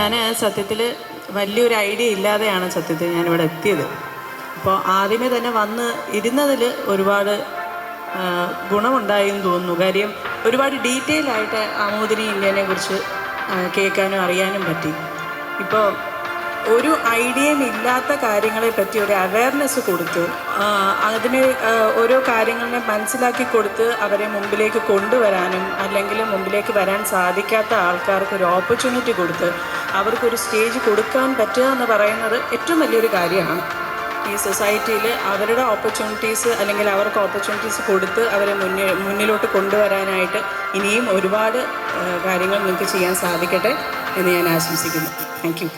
ഞാൻ സത്യത്തിൽ വലിയൊരു ഐഡിയ ഇല്ലാതെയാണ് സത്യത്തിൽ ഞാനിവിടെ എത്തിയത്. അപ്പോൾ ആദ്യമേ തന്നെ വന്ന് ഇരുന്നതിൽ ഒരുപാട് ഗുണമുണ്ടായി എന്ന് തോന്നുന്നു. കാര്യം ഒരുപാട് ഡീറ്റെയിൽ ആയിട്ട് ആമോദിനി ഇന്ത്യനെ കുറിച്ച് കേൾക്കാനും അറിയാനും പറ്റി. ഇപ്പോൾ ഒരു ഐഡിയയും ഇല്ലാത്ത കാര്യങ്ങളെ പറ്റി ഒരു അവയർനെസ് കൊടുത്ത് അതിന് ഓരോ കാര്യങ്ങളെ മനസ്സിലാക്കി കൊടുത്ത് അവരെ മുമ്പിലേക്ക് കൊണ്ടുവരാനും അല്ലെങ്കിൽ മുമ്പിലേക്ക് വരാൻ സാധിക്കാത്ത ആൾക്കാർക്ക് ഒരു ഓപ്പർച്യൂണിറ്റി കൊടുത്ത് അവർക്കൊരു സ്റ്റേജ് കൊടുക്കാൻ പറ്റുക എന്ന് പറയുന്നത് ഏറ്റവും വലിയൊരു കാര്യമാണ്. ഈ സൊസൈറ്റിയിൽ അവരുടെ ഓപ്പർച്യൂണിറ്റീസ് അല്ലെങ്കിൽ അവർക്ക് ഓപ്പർച്യൂണിറ്റീസ് കൊടുത്ത് അവരെ മുന്നിലോട്ട് കൊണ്ടുവരാനായിട്ട് ഇനിയും ഒരുപാട് കാര്യങ്ങൾ നിങ്ങൾക്ക് ചെയ്യാൻ സാധിക്കട്ടെ എന്ന് ഞാൻ ആശംസിക്കുന്നു. Thank you.